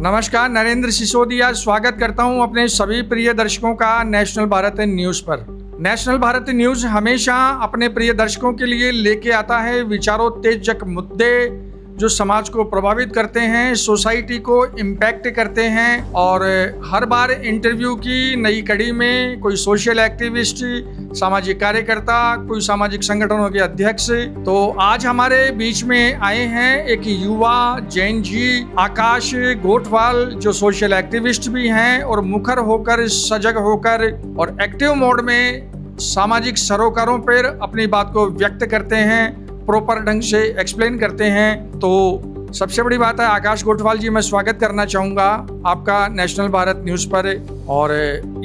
नमस्कार, नरेंद्र सिसोदिया स्वागत करता हूं अपने सभी प्रिय दर्शकों का नेशनल भारत न्यूज़ पर। नेशनल भारत न्यूज़ हमेशा अपने प्रिय दर्शकों के लिए लेके आता है विचारोत्तेजक मुद्दे जो समाज को प्रभावित करते हैं, सोसाइटी को इम्पैक्ट करते हैं। और हर बार इंटरव्यू की नई कड़ी में कोई सोशल एक्टिविस्ट, सामाजिक कार्यकर्ता, कोई सामाजिक संगठनों के अध्यक्ष। तो आज हमारे बीच में आए हैं एक युवा जैन जी आकाश गोठवाल, जो सोशल एक्टिविस्ट भी हैं और मुखर होकर, सजग होकर और एक्टिव मोड में सामाजिक सरोकारों पर अपनी बात को व्यक्त करते हैं, प्रॉपर ढंग से एक्सप्लेन करते हैं। तो सबसे बड़ी बात है, आकाश गोठवाल जी, मैं स्वागत करना चाहूँगा आपका नेशनल भारत न्यूज़ पर। और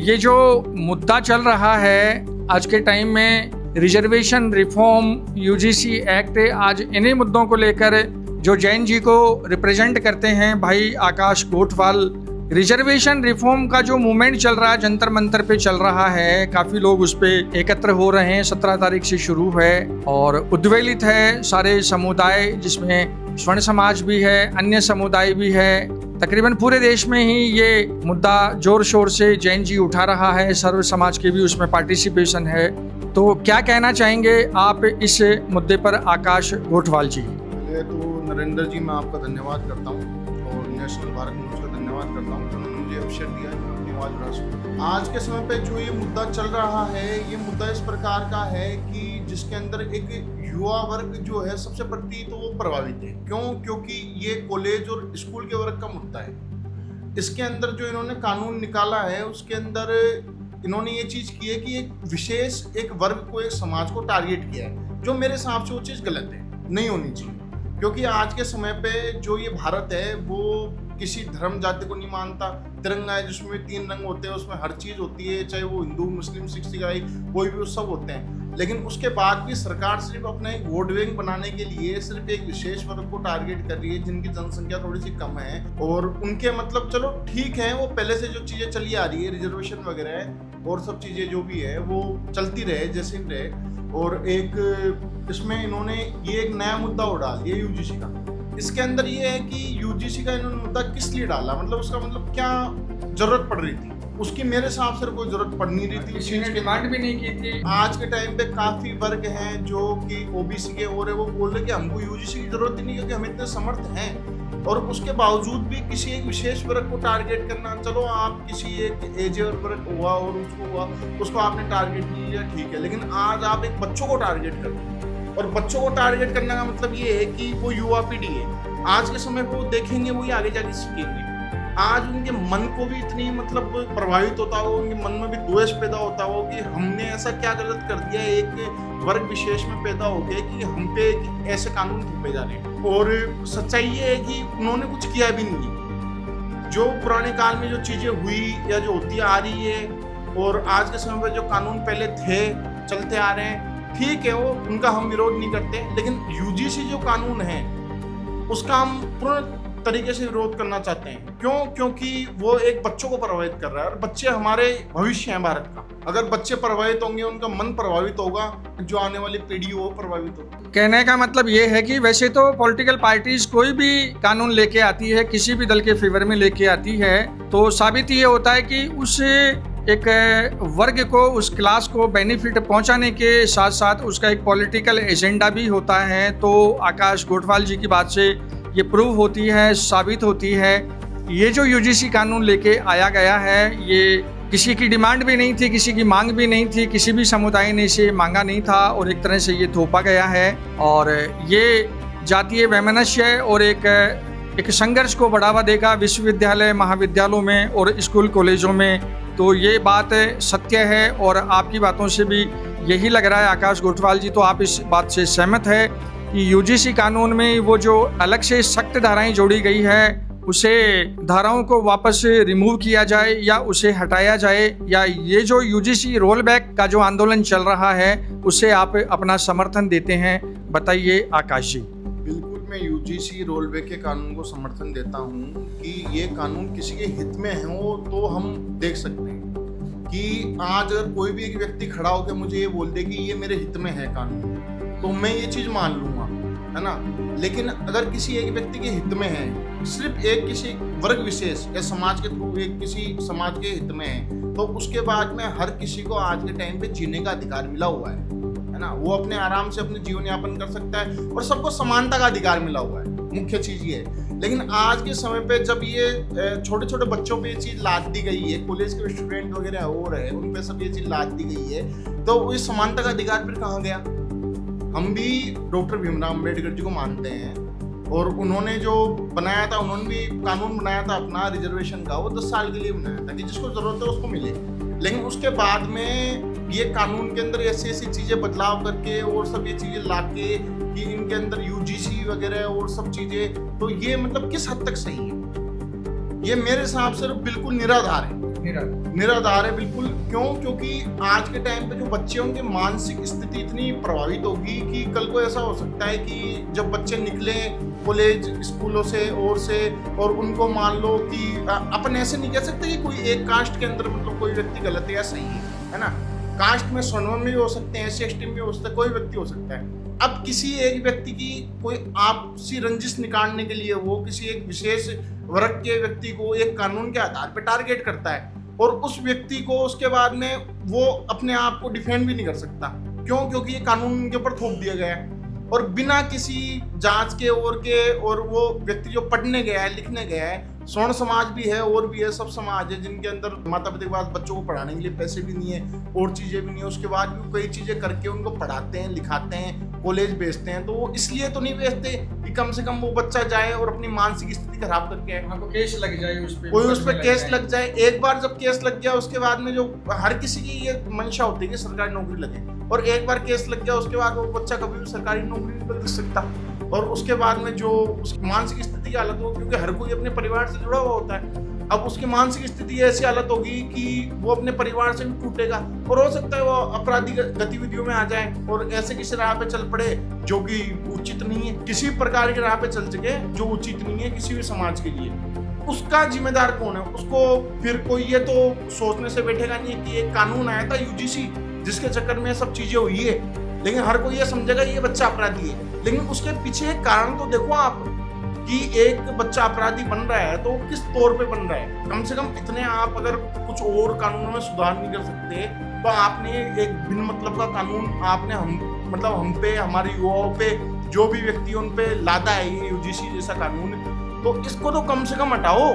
ये जो मुद्दा चल रहा है आज के टाइम में, रिजर्वेशन रिफॉर्म, यूजीसी एक्ट, आज इन्हीं मुद्दों को लेकर जो जैन जी को रिप्रेजेंट करते हैं भाई आकाश गोठवाल, रिजर्वेशन रिफॉर्म का जो मूवमेंट चल रहा है, जंतर मंतर पे चल रहा है, काफी लोग उस पे एकत्र हो रहे हैं। 17 तारीख से शुरू है और उद्वेलित है सारे समुदाय, जिसमें स्वर्ण समाज भी है, अन्य समुदाय भी है। तकरीबन पूरे देश में ही ये मुद्दा जोर शोर से जैन जी उठा रहा है, सर्व समाज के भी उसमें पार्टिसिपेशन है। तो क्या कहना चाहेंगे आप इस मुद्दे पर आकाश गोठवाल जी? पहले तो नरेंद्र जी, मैं आपका धन्यवाद करता हूँ और नेशनल भारत न्यूज़ का धन्यवाद करता हूँ जिन्होंने मुझे अवसर दिया है अपनी आवाज़ उठा सकूं। आज के समय पे जो ये मुद्दा चल रहा है, ये मुद्दा इस प्रकार का है कि जिसके अंदर एक युवा वर्ग जो है सबसे प्रति तो वो प्रभावित है। क्यों? क्योंकि ये कॉलेज और स्कूल के वर्ग का मुद्दा है। इसके अंदर जो इन्होंने कानून निकाला है, उसके अंदर इन्होंने ये चीज़ की है कि एक विशेष एक वर्ग को, एक समाज को टारगेट किया है, जो मेरे हिसाब से वो चीज़ गलत है, नहीं होनी चाहिए। क्योंकि आज के समय पे जो ये भारत है वो किसी धर्म जाति को नहीं मानता। तिरंगा है जिसमें 3 रंग होते हैं, उसमें हर चीज़ होती है, चाहे वो हिंदू, मुस्लिम, सिख, ईसाई, कोई भी उत्सव होते हैं। लेकिन उसके बाद भी सरकार सिर्फ अपने एक वोट बैंक बनाने के लिए सिर्फ एक विशेष वर्ग को टारगेट कर रही है, जिनकी जनसंख्या थोड़ी सी कम है। और उनके मतलब चलो ठीक है, वो पहले से जो चीज़ें चली आ रही है, रिजर्वेशन वगैरह और सब चीज़ें जो भी है वो चलती रहे जैसे भी रहे। और एक इसमें इन्होंने ये एक नया मुद्दा उड़ा दिया यूजीसी का। इसके अंदर ये है कि यूजीसी का इन्होंने मुद्दा किस लिए डाला, मतलब उसका मतलब क्या जरूरत पड़ रही थी उसकी? मेरे हिसाब से कोई जरूरत पड़ नहीं रही थी, किसी ने डिमांड भी नहीं की थी। आज के टाइम पे काफी वर्ग हैं जो कि ओबीसी के और वो बोल रहे कि हमको यूजीसी की जरूरत ही नहीं, क्योंकि हम इतने समर्थ हैं। और उसके बावजूद भी किसी एक विशेष वर्ग को टारगेट करना, चलो आप किसी एक एजेड वर्ग हुआ और उसको आपने टारगेट नहीं लिया, ठीक है, लेकिन आज आप एक बच्चों को टारगेट कर रहे हैं। और बच्चों को टारगेट करने का मतलब ये है कि वो युवा पीढ़ी है, आज के समय को देखेंगे, वही आगे जाके सीखेंगे। आज उनके मन को भी इतनी मतलब प्रभावित होता हो, उनके मन में भी द्वेष पैदा होता हो कि हमने ऐसा क्या गलत कर दिया एक वर्ग विशेष में पैदा हो गए कि हम पे ऐसे कानून थोपे जा रहे हैं। और सच्चाई ये है कि उन्होंने कुछ किया भी नहीं। जो पुराने काल में जो चीज़ें हुई या जो होती आ रही है, और आज के समय पर जो कानून पहले थे, चलते आ रहे हैं, ठीक है, वो उनका हम विरोध नहीं करते। लेकिन यूजीसी जो कानून है उसका हम पूर्ण तरीके से विरोध करना चाहते हैं। क्यों? क्योंकि वो एक बच्चों को प्रभावित कर रहा है, और बच्चे हमारे भविष्य हैं भारत का। अगर बच्चे प्रभावित होंगे, उनका मन प्रभावित होगा, जो आने वाली पीढ़ी वो प्रभावित होगी। कहने का मतलब ये है कि वैसे तो पॉलिटिकल पार्टीज कोई भी कानून लेके आती है, किसी भी दल के फेवर में लेके आती है, तो साबित ये होता है कि उस एक वर्ग को, उस क्लास को बेनिफिट पहुंचाने के साथ साथ उसका एक पॉलिटिकल एजेंडा भी होता है। तो आकाश गोठवाल जी की बात से ये प्रूव होती है, साबित होती है। ये जो यूजीसी कानून लेके आया गया है, ये किसी की डिमांड भी नहीं थी, किसी की मांग भी नहीं थी, किसी भी समुदाय ने इसे मांगा नहीं था, और एक तरह से ये थोपा गया है। और ये जातीय वैमनस्य और एक संघर्ष को बढ़ावा देगा विश्वविद्यालय, महाविद्यालयों में और स्कूल कॉलेजों में। तो ये बात सत्य है, और आपकी बातों से भी यही लग रहा है आकाश गोठवाल जी। तो आप इस बात से सहमत है कि यूजीसी कानून में वो जो अलग से सख्त धाराएं जोड़ी गई है, उसे धाराओं को वापस रिमूव किया जाए या उसे हटाया जाए, या ये जो यूजीसी रोल बैक का जो आंदोलन चल रहा है उसे आप अपना समर्थन देते हैं? बताइए आकाश जी। बिल्कुल, मैं यूजीसी रोल बैक के कानून को समर्थन देता हूँ कि ये कानून किसी के हित में हो तो हम देख सकते हैं कि आज अगर कोई भी एक व्यक्ति खड़ा होकर मुझे ये बोल दे कि ये मेरे हित में है कानून, तो मैं ये चीज़ मान लूँगा, है ना। लेकिन अगर किसी एक व्यक्ति के हित में है सिर्फ एक किसी वर्ग विशेष या समाज के थ्रू एक किसी समाज के हित में है, तो उसके बाद में हर किसी को आज के टाइम पे जीने का अधिकार मिला हुआ है ना। वो अपने आराम से अपने जीवन यापन कर सकता है और सबको समानता का अधिकार मिला हुआ है, मुख्य चीज ये है। लेकिन आज के समय पे जब ये छोटे छोटे बच्चों पे ये चीज लाद दी गई है, कॉलेज के स्टूडेंट वगैरह हो रहे हैं, उन पे सब ये चीज लाद दी गई है, तो इस समानता का अधिकार फिर कहाँ गया? हम भी डॉक्टर भीमराव अम्बेडकर जी को मानते हैं और उन्होंने जो बनाया था, उन्होंने भी कानून बनाया था अपना रिजर्वेशन का, वो 10 साल के लिए बनाया था कि जिसको जरूरत है उसको मिले। लेकिन उसके बाद में ये कानून के अंदर ऐसी ऐसी चीजें बदलाव करके और सब ये चीजें लाके कि इनके अंदर यूजीसी वगैरह और सब चीजें, तो ये मतलब किस हद तक सही है? ये मेरे हिसाब से बिल्कुल निराधार है, निराधार है बिल्कुल। क्यों? क्योंकि आज के टाइम पे जो बच्चे, उनकी मानसिक स्थिति इतनी प्रभावित होगी कि कल को ऐसा हो सकता है कि जब बच्चे निकले कॉलेज स्कूलों से और उनको मान लो कि अपन ऐसे नहीं कह सकते कि कोई एक कास्ट के अंदर मतलब कोई व्यक्ति गलत है या सही है ना। कास्ट में स्वर्णवन में भी हो सकते हैं, SC ST में भी हो सकता है, कोई व्यक्ति हो सकता है। अब किसी एक व्यक्ति की कोई आपसी रंजिश निकालने के लिए वो किसी एक विशेष वर्ग के व्यक्ति को एक कानून के आधार पर टारगेट करता है और उस व्यक्ति को उसके बाद में वो अपने आप को डिफेंड भी नहीं कर सकता। क्यों? क्योंकि ये कानून के ऊपर थोप दिया गया है और बिना किसी जांच के और वो व्यक्ति जो पढ़ने गया है, लिखने गया है, स्वर्ण समाज भी है और भी है, सब समाज है जिनके अंदर माता पिता के पास बच्चों को पढ़ाने के लिए पैसे भी नहीं है और चीजें भी नहीं है, उसके बाद भी कई चीजें करके उनको पढ़ाते हैं, लिखाते हैं, कॉलेज भेजते हैं। तो वो इसलिए तो नहीं भेजते कि कम से कम वो बच्चा जाए और अपनी मानसिक स्थिति खराब करके आए, केस लग जाए उस पे, कोई उस पर केस लग जाए। एक बार जब केस लग गया उसके बाद में जो हर किसी की ये मंशा होती है कि सरकारी नौकरी लगे, और एक बार केस लग गया उसके बाद वो बच्चा कभी भी सरकारी नौकरी नहीं कर सकता। और उसके बाद में जो उसकी मानसिक स्थिति की हालत हो, क्योंकि हर कोई अपने परिवार से जुड़ा हुआ होता है, अब उसकी मानसिक स्थिति ऐसी हालत होगी कि वो अपने परिवार से भी टूटेगा और हो सकता है वो अपराधी गतिविधियों में आ जाए और ऐसे किसी राह पे चल पड़े जो कि उचित नहीं है, किसी प्रकार की राह पे चल सके जो उचित नहीं है किसी भी समाज के लिए। उसका जिम्मेदार कौन है? उसको फिर कोई ये तो सोचने से बैठेगा नहीं कि एक कानून आया था UGC जिसके चक्कर में सब चीजें हुई है, लेकिन हर कोई ये समझेगा ये बच्चा अपराधी है। लेकिन उसके पीछे एक कारण तो देखो आप कि एक बच्चा अपराधी बन रहा है तो किस तौर पे बन रहा है। कम से कम इतने आप अगर कुछ और कानूनों में सुधार नहीं कर सकते तो आपने एक बिन मतलब का कानून आपने हम पे, हमारे युवाओं पे, जो भी व्यक्ति उन पे लादा है ये UGC जैसा कानून, तो इसको तो कम से कम हटाओ।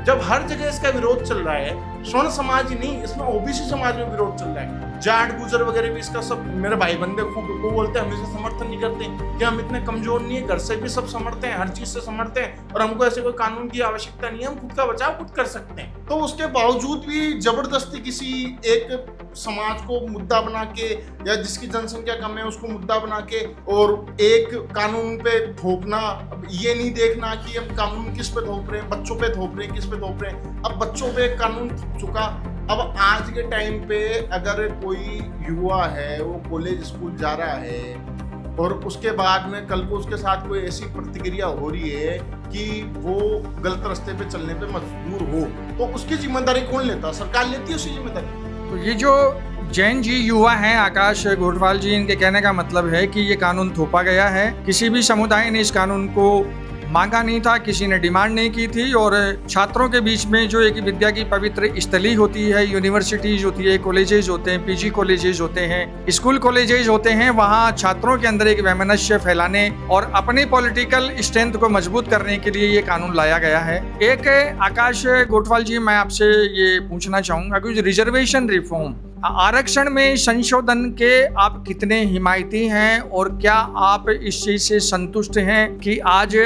जब हर जगह इसका विरोध चल रहा है, स्वर्ण समाज ही नहीं, इसमें OBC समाज में विरोध चल रहा है, जाट गुजर वगैरह भी इसका सब मेरे भाई बंदे खूब वो बोलते हैं, हम इसे समर्थन नहीं करते कि हम इतने कमजोर नहीं है, घर से भी सब समर्थते हैं, हर चीज से समर्थते हैं और हमको ऐसे कोई कानून की आवश्यकता नहीं है, हम खुद का बचाव खुद कर सकते हैं। तो उसके बावजूद भी जबरदस्ती किसी एक समाज को मुद्दा बना के या जिसकी जनसंख्या कम है उसको मुद्दा बना के और एक कानून पे थोपना, ये नहीं देखना कि हम कानून किस पे थोप रहे हैं, बच्चों पे थोप रहे हैं, किस पे थोप रहे हैं। अब बच्चों पे कानून थोप चुका। अब आज के टाइम पे अगर कोई युवा है वो कॉलेज स्कूल जा रहा है और उसके बाद में कल को उसके साथ कोई ऐसी प्रतिक्रिया हो रही है कि वो गलत रास्ते पे चलने पे मजबूर हो, तो उसकी जिम्मेदारी कौन लेता? सरकार लेती है उसकी जिम्मेदारी। तो ये जो जैन जी युवा हैं आकाश गोठवाल जी, इनके कहने का मतलब है कि ये कानून थोपा गया है, किसी भी समुदाय ने इस कानून को मांगा नहीं था, किसी ने डिमांड नहीं की थी। और छात्रों के बीच में जो एक विद्या की पवित्र स्थली होती है, यूनिवर्सिटीज होती है, कॉलेजेस होते हैं, PG कॉलेजेस होते हैं, स्कूल कॉलेजेस होते हैं, वहाँ छात्रों के अंदर एक वैमनस्य फैलाने और अपनी पॉलिटिकल स्ट्रेंथ को मजबूत करने के लिए ये कानून लाया गया है। एक आकाश गोठवाल जी, मैं आपसे ये पूछना चाहूँगा कि रिजर्वेशन रिफॉर्म, आरक्षण में संशोधन के आप कितने हिमायती हैं और क्या आप इस चीज से संतुष्ट हैं कि आज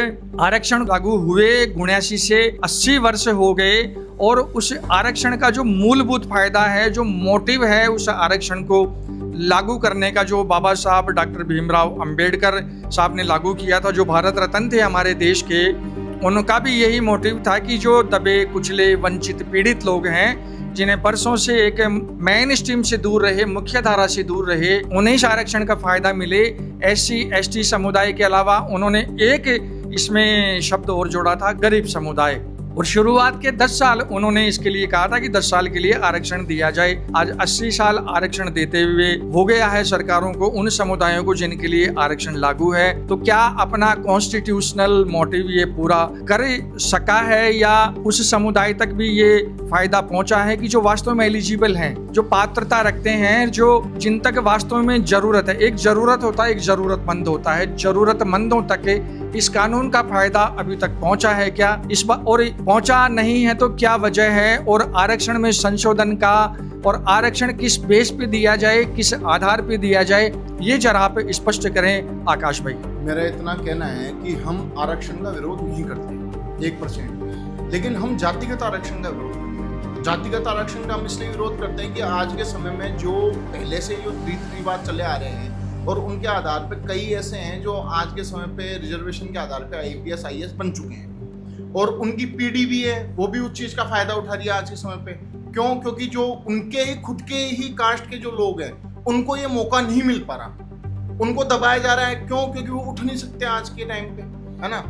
आरक्षण लागू हुए 79 से 80 वर्ष हो गए और उस आरक्षण का जो मूलभूत फायदा है, जो मोटिव है उस आरक्षण को लागू करने का, जो बाबा साहब डॉक्टर भीमराव अंबेडकर साहब ने लागू किया था, जो भारत रत्न थे हमारे देश के, उनका भी यही मोटिव था कि जो दबे कुचले वंचित पीड़ित लोग हैं, जिन्हें बरसों से एक मेन स्ट्रीम से दूर रहे, मुख्य धारा से दूर रहे, उन्हें इस आरक्षण का फायदा मिले। SC ST समुदाय के अलावा उन्होंने एक इसमें शब्द और जोड़ा था, गरीब समुदाय। और शुरुआत के 10 साल उन्होंने इसके लिए कहा था कि 10 साल के लिए आरक्षण दिया जाए। आज 80 साल आरक्षण देते हुए हो गया है सरकारों को, उन समुदायों को जिनके लिए आरक्षण लागू है। तो क्या अपना कॉन्स्टिट्यूशनल मोटिव ये पूरा कर सका है या उस समुदाय तक भी ये फायदा पहुंचा है कि जो वास्तव में एलिजिबल हैं, जो पात्रता रखते हैं, जो जिन तक वास्तव में जरूरत है। एक जरूरत होता है, एक जरूरतमंद होता है। जरूरतमंदों तक इस कानून का फायदा अभी तक पहुंचा है क्या? इस बार और पहुंचा नहीं है तो क्या वजह है? और आरक्षण में संशोधन का और आरक्षण किस बेस पे दिया जाए, किस आधार पे दिया जाए, ये जरा आप स्पष्ट करें आकाश भाई। मेरा इतना कहना है कि हम आरक्षण का विरोध नहीं करते 1%, लेकिन हम जातिगत आरक्षण का विरोध करते हैं। जातिगत आरक्षण का हम इसलिए विरोध करते हैं कि आज के समय में जो पहले से जो रीति रिवाज चले आ रहे हैं और उनके आधार पे कई ऐसे हैं जो आज के समय पे रिजर्वेशन के आधार पे IPS IAS बन चुके हैं और उनकी पीढ़ी भी है, वो भी उस चीज़ का फायदा उठा रही है आज के समय पे। क्यों? क्योंकि जो उनके ही खुद के ही कास्ट के जो लोग हैं उनको ये मौका नहीं मिल पा रहा, उनको दबाया जा रहा है। क्यों? क्योंकि वो उठ नहीं सकते आज के टाइम पे, है ना।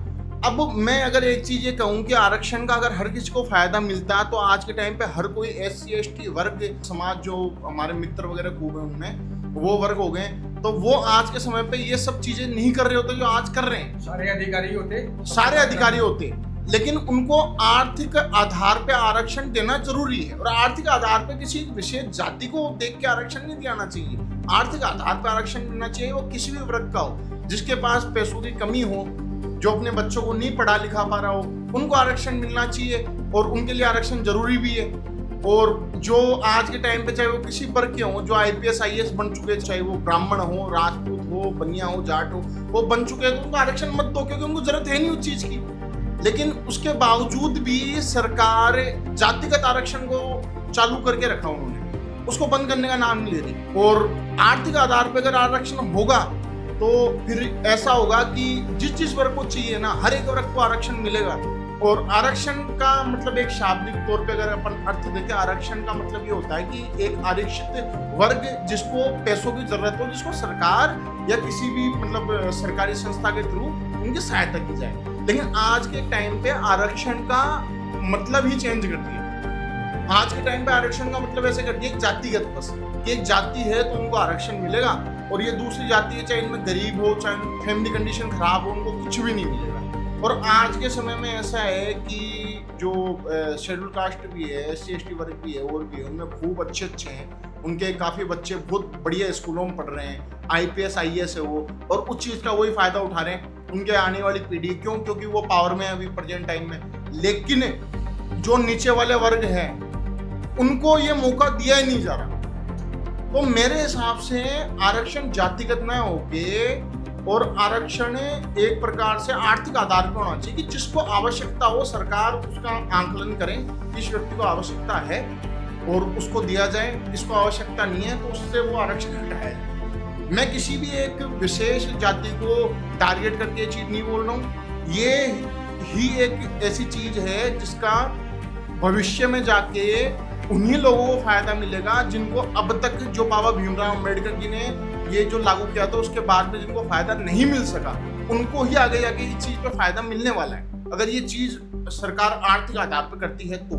अब मैं अगर एक चीज़ ये कहूँ कि आरक्षण का अगर हर किसी को फायदा मिलता है तो आज के टाइम पे हर कोई SC ST वर्ग समाज, जो हमारे मित्र वगैरह खूब हैं उनमें वो वर्ग हो गए, तो वो आज के समय पे ये सब चीजें नहीं कर रहे होते जो आज कर रहे हैं। सारे अधिकारी होते, लेकिन उनको आर्थिक आधार पे आरक्षण देना जरूरी है। और आर्थिक आधार पे किसी विशेष जाति को देख के आरक्षण नहीं दिया चाहिए। आर्थिक आधार पे आरक्षण देना चाहिए, वो किसी भी वर्ग का हो, जिसके पास पैसों की कमी हो, जो अपने बच्चों को नहीं पढ़ा लिखा पा रहा हो, उनको आरक्षण मिलना चाहिए और उनके लिए आरक्षण जरूरी भी है। और जो आज के टाइम पे चाहे वो किसी वर्ग के हो, जो IPS IAS बन चुके, चाहे वो ब्राह्मण हो, राजपूत हो, बनिया हो, जाट हो, वो बन चुके हैं, तो उनको आरक्षण मत दो, क्योंकि उनको जरूरत है नहीं उस चीज की। लेकिन उसके बावजूद भी सरकार जातिगत आरक्षण को चालू करके रखा उन्होंने, उसको बंद करने का नाम नहीं ले रही। और आर्थिक आधार पर अगर आरक्षण होगा तो फिर ऐसा होगा कि जिस वर्ग को चाहिए ना, हर एक वर्ग को आरक्षण मिलेगा। और आरक्षण का मतलब एक शाब्दिक तौर पे अगर अपन अर्थ देखें, आरक्षण का मतलब ये होता है कि एक आरक्षित वर्ग जिसको पैसों की जरूरत हो, जिसको सरकार या किसी भी मतलब सरकारी संस्था के थ्रू उनकी सहायता की जाए। लेकिन आज के टाइम पे आरक्षण का मतलब ही चेंज कर दिया। आज के टाइम पे आरक्षण का मतलब ऐसे कर दिया कि जातिगत, बस कि एक जाति है तो उनको आरक्षण मिलेगा और ये दूसरी जाति है, चाहे इनमें गरीब हो, चाहे फैमिली कंडीशन खराब हो, उनको कुछ भी नहीं मिलेगा। और आज के समय में ऐसा है कि जो शेड्यूल कास्ट भी है, SC ST वर्ग भी है और भी है, उनमें खूब अच्छे हैं, उनके काफ़ी बच्चे बहुत बढ़िया स्कूलों में पढ़ रहे हैं, IPS IAS है वो, और उस चीज़ का वही फ़ायदा उठा रहे हैं उनके आने वाली पीढ़ी। क्यों? क्योंकि वो पावर में है अभी प्रेजेंट टाइम में। लेकिन जो नीचे वाले वर्ग हैं उनको ये मौका दिया ही नहीं जा रहा। तो मेरे हिसाब से आरक्षण जातिगत न होके और आरक्षण एक प्रकार से आर्थिक आधार पर होना चाहिए कि जिसको आवश्यकता हो सरकार उसका आंकलन करे, इस व्यक्ति को आवश्यकता है और उसको दिया जाए, जिसको आवश्यकता नहीं है तो उससे वो आरक्षण हटाया जाए। मैं किसी भी एक विशेष जाति को टारगेट करके ये चीज़ नहीं बोल रहा हूँ। ये ही एक ऐसी चीज़ है जिसका भविष्य में जाके उन्हीं लोगों को फायदा मिलेगा जिनको अब तक जो बाबा भीमराव अम्बेडकर जी ने ये जो लागू किया था उसके बाद में जिनको फायदा नहीं मिल सका, उनको ही आगे जाके इस चीज पे फायदा मिलने वाला है, अगर ये चीज सरकार आर्थिक आधार पर करती है तो।